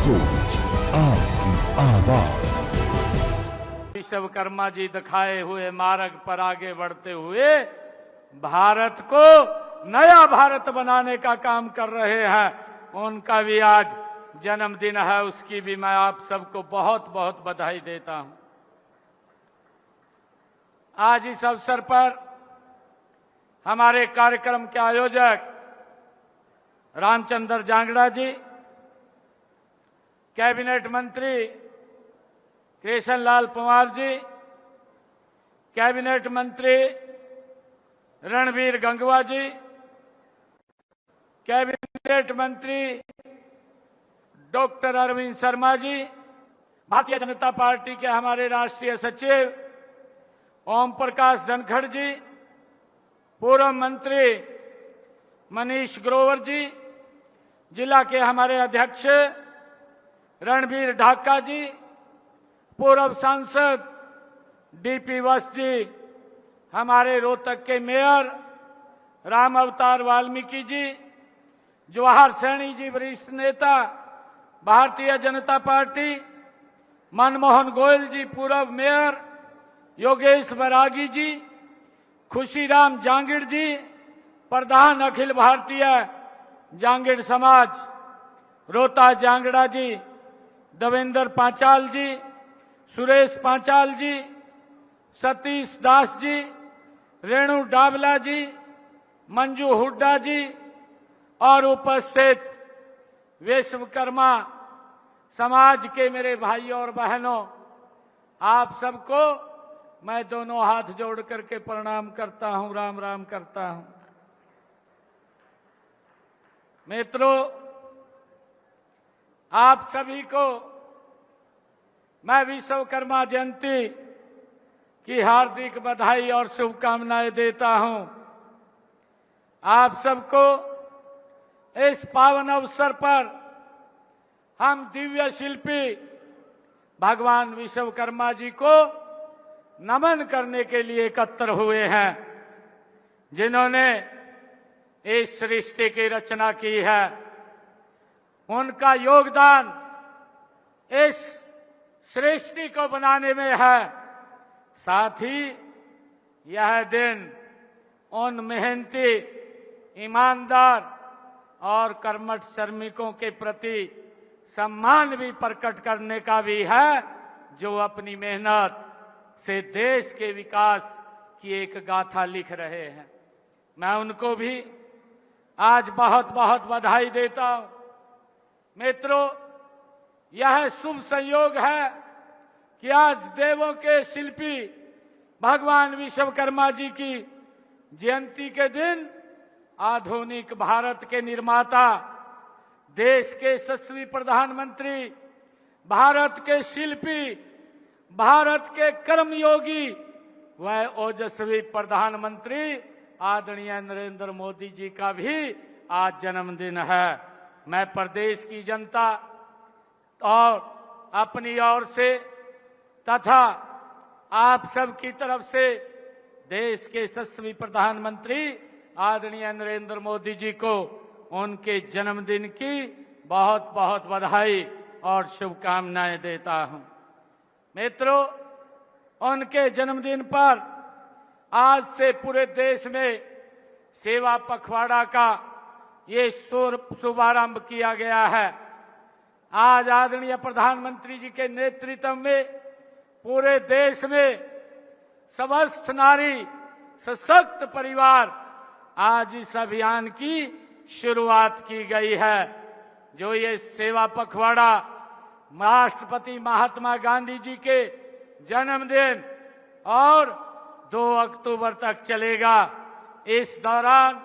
सोच, आपकी आवाज। विश्वकर्मा जी दिखाए हुए मार्ग पर आगे बढ़ते हुए भारत को नया भारत बनाने का काम कर रहे हैं। उनका भी आज जन्मदिन है, उसकी भी मैं आप सबको बहुत बहुत बधाई देता हूं। आज इस अवसर पर हमारे कार्यक्रम के आयोजक रामचंद्र जांगड़ा जी, कैबिनेट मंत्री कृष्ण लाल पंवार जी, कैबिनेट मंत्री रणबीर गंगवा जी, कैबिनेट मंत्री डॉक्टर अरविंद शर्मा जी, भारतीय जनता पार्टी के हमारे राष्ट्रीय सचिव ओम प्रकाश धनखड़ जी, पूर्व मंत्री मनीष ग्रोवर जी, जिला के हमारे अध्यक्ष रणबीर ढाका जी, पूर्व सांसद डीपी वत्स जी, हमारे रोहतक के मेयर राम अवतार वाल्मीकि जी, जवाहर सैनी जी वरिष्ठ नेता भारतीय जनता पार्टी, मनमोहन गोयल जी पूर्व मेयर, योगेश बैरागी जी, खुशीराम जांगिड़ जी प्रधान अखिल भारतीय जांगिड़ समाज, रोता जांगड़ा जी, देवेंद्र पांचाल जी, सुरेश पांचाल जी, सतीश दास जी, रेणु डाबला जी, मंजू हुड्डा जी और उपस्थित विश्वकर्मा समाज के मेरे भाइयों और बहनों, आप सबको मैं दोनों हाथ जोड़ करके प्रणाम करता हूं, राम राम करता हूं। मित्रों, आप सभी को मैं विश्वकर्मा जयंती की हार्दिक बधाई और शुभकामनाएं देता हूं। आप सबको इस पावन अवसर पर हम दिव्य शिल्पी भगवान विश्वकर्मा जी को नमन करने के लिए एकत्र हुए हैं, जिन्होंने इस सृष्टि की रचना की है। उनका योगदान इस सृष्टि को बनाने में है। साथ ही यह दिन उन मेहनती, ईमानदार और कर्मठ श्रमिकों के प्रति सम्मान भी प्रकट करने का भी है, जो अपनी मेहनत से देश के विकास की एक गाथा लिख रहे हैं। मैं उनको भी आज बहुत बहुत बधाई देता हूं। मित्रों, यह शुभ संयोग है कि आज देवों के शिल्पी भगवान विश्वकर्मा जी की जयंती के दिन आधुनिक भारत के निर्माता, देश के यशस्वी प्रधानमंत्री, भारत के शिल्पी, भारत के कर्मयोगी व ओजस्वी प्रधानमंत्री आदरणीय नरेंद्र मोदी जी का भी आज जन्मदिन है। मैं प्रदेश की जनता और अपनी ओर से तथा आप सब की तरफ से देश के यशस्वी प्रधानमंत्री आदरणीय नरेंद्र मोदी जी को उनके जन्मदिन की बहुत बहुत बधाई और शुभकामनाएं देता हूं। मित्रों, उनके जन्मदिन पर आज से पूरे देश में सेवा पखवाड़ा का ये शुभारंभ किया गया है। आज आदरणीय प्रधानमंत्री जी के नेतृत्व में पूरे देश में समस्त नारी सशक्त परिवार, आज इस अभियान की शुरुआत की गई है। जो ये सेवा पखवाड़ा राष्ट्रपति महात्मा गांधी जी के जन्मदिन और 2 अक्टूबर तक चलेगा। इस दौरान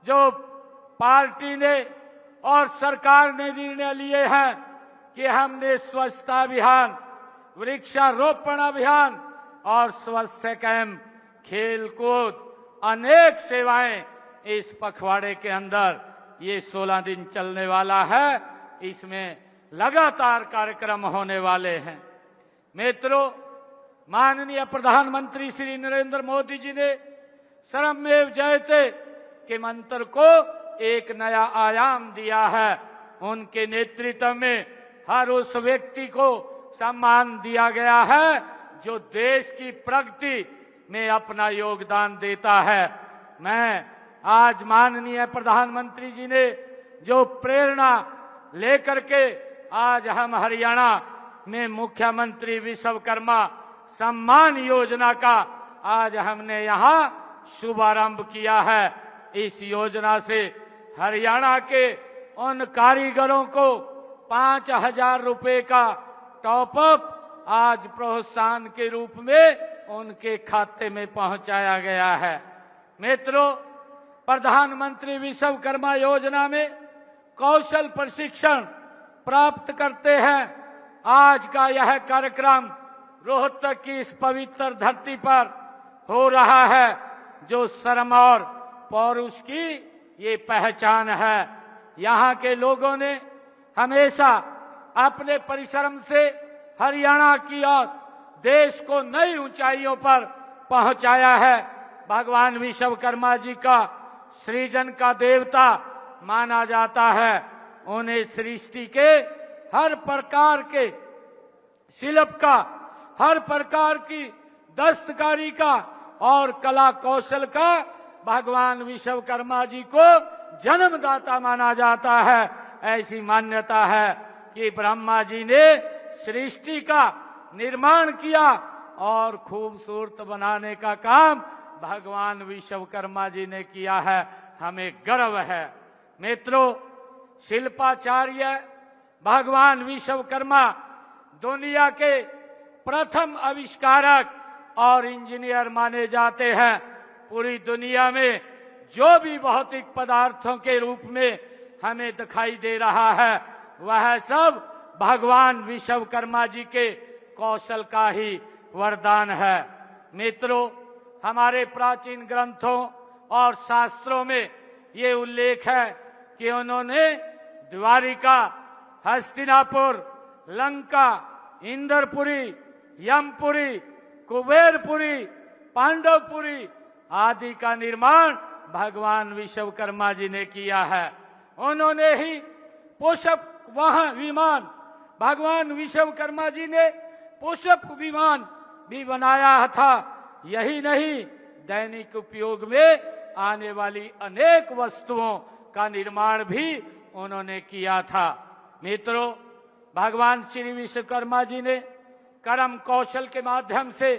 जो पार्टी ने और सरकार ने निर्णय लिए हैं कि हमने स्वच्छता अभियान, वृक्षारोपण अभियान और स्वास्थ्य कैंप, खेल कूद, अनेक सेवाएं इस पखवाड़े के अंदर ये 16 दिन चलने वाला है। इसमें लगातार कार्यक्रम होने वाले हैं। मित्रों, माननीय प्रधानमंत्री श्री नरेंद्र मोदी जी ने श्रममेव जयते के मंत्र को एक नया आयाम दिया है। उनके नेतृत्व में हर उस व्यक्ति को सम्मान दिया गया है जो देश की प्रगति में अपना योगदान देता है। मैं आज माननीय प्रधानमंत्री जी ने जो प्रेरणा लेकर के आज हम हरियाणा में मुख्यमंत्री विश्वकर्मा सम्मान योजना का आज हमने यहाँ शुभारंभ किया है। इस योजना से हरियाणा के उन कारीगरों को 5,000 रुपए का टॉपअप आज प्रोत्साहन के रूप में उनके खाते में पहुंचाया गया है। मित्रों, प्रधानमंत्री विश्वकर्मा योजना में कौशल प्रशिक्षण प्राप्त करते हैं। आज का यह कार्यक्रम रोहतक की इस पवित्र धरती पर हो रहा है, जो श्रम और पौरुष की ये पहचान है। यहाँ के लोगों ने हमेशा अपने परिश्रम से हरियाणा की और देश को नई ऊंचाइयों पर पहुंचाया है। भगवान विश्वकर्मा जी का सृजन का देवता माना जाता है। उन्हें सृष्टि के हर प्रकार के शिल्प का, हर प्रकार की दस्तकारी का और कला कौशल का भगवान विश्वकर्मा जी को जन्मदाता माना जाता है। ऐसी मान्यता है कि ब्रह्मा जी ने सृष्टि का निर्माण किया और खूबसूरत बनाने का काम भगवान विश्वकर्मा जी ने किया है। हमें गर्व है। मित्रों, शिल्पाचार्य भगवान विश्वकर्मा दुनिया के प्रथम आविष्कारक और इंजीनियर माने जाते हैं। पूरी दुनिया में जो भी भौतिक पदार्थों के रूप में हमें दिखाई दे रहा है, वह सब भगवान विश्वकर्मा जी के कौशल का ही वरदान है। मित्रों, हमारे प्राचीन ग्रंथों और शास्त्रों में ये उल्लेख है कि उन्होंने द्वारिका, हस्तिनापुर, लंका, इंद्रपुरी, यमपुरी, कुबेरपुरी, पांडवपुरी आदि का निर्माण भगवान विश्वकर्मा जी ने किया है। उन्होंने ही पुष्प विमान, भगवान विश्वकर्मा जी ने पुष्प विमान भी बनाया था। यही नहीं, दैनिक उपयोग में आने वाली अनेक वस्तुओं का निर्माण भी उन्होंने किया था। मित्रों, भगवान श्री विश्वकर्मा जी ने कर्म कौशल के माध्यम से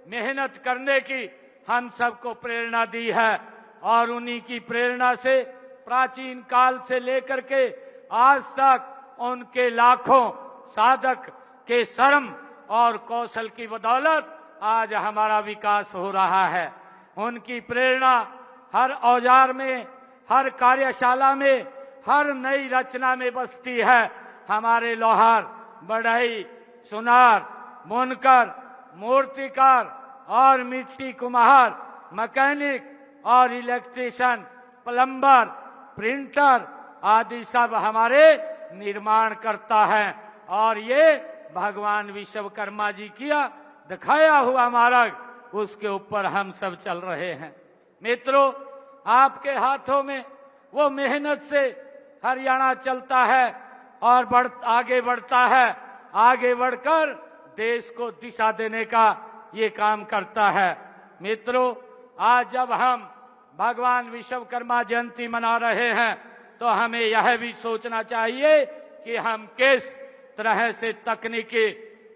मेहनत करने की हम सबको प्रेरणा दी है और उन्हीं की प्रेरणा से प्राचीन काल से लेकर के आज तक उनके लाखों साधक के श्रम और कौशल की बदौलत आज हमारा विकास हो रहा है। उनकी प्रेरणा हर औजार में, हर कार्यशाला में, हर नई रचना में बसती है। हमारे लोहार, बढ़ई, सुनार, बुनकर, मूर्तिकार और मिट्टी कुम्हार, मैकेनिक और इलेक्ट्रीशियन, प्लम्बर, प्रिंटर आदि सब हमारे निर्माण करता है और ये भगवान विश्वकर्मा जी किया दिखाया हुआ मार्ग, उसके ऊपर हम सब चल रहे हैं। मित्रों, आपके हाथों में वो मेहनत से हरियाणा चलता है और आगे बढ़ता है। आगे बढ़कर देश को दिशा देने का ये काम करता है। मित्रों, आज जब हम भगवान विश्वकर्मा जयंती मना रहे हैं तो हमें यह भी सोचना चाहिए कि हम किस तरह से तकनीकी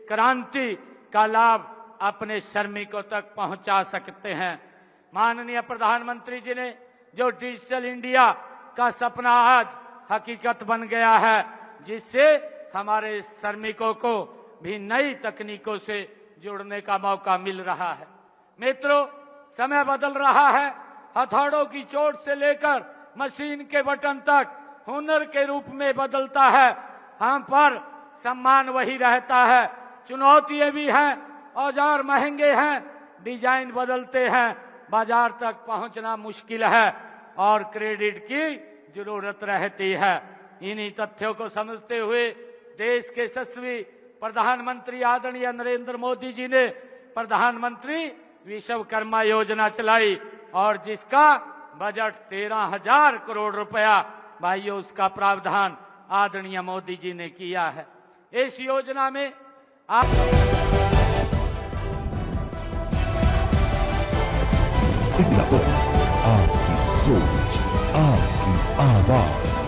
क्रांति का लाभ अपने श्रमिकों तक पहुंचा सकते हैं। माननीय प्रधानमंत्री जी ने जो डिजिटल इंडिया का सपना आज हकीकत बन गया है, जिससे हमारे श्रमिकों को भी नई तकनीकों से जुड़ने का मौका मिल रहा है। मित्रों, समय बदल रहा है। हथौड़ों की चोट से लेकर मशीन के बटन तक हुनर के रूप में बदलता है। हम पर सम्मान वही रहता है। चुनौतियां भी हैं, औजार महंगे हैं, डिजाइन बदलते हैं, बाजार तक पहुंचना मुश्किल है और क्रेडिट की जरूरत रहती है। इन्हीं तथ्यों को समझते हुए देश के यशस्वी प्रधानमंत्री आदरणीय नरेंद्र मोदी जी ने प्रधानमंत्री विश्वकर्मा योजना चलाई और जिसका बजट 13,000 करोड़ रुपया, भाइयों, उसका प्रावधान आदरणीय मोदी जी ने किया है। इस योजना में आप India Books, आपकी सोच, आपकी आवाज।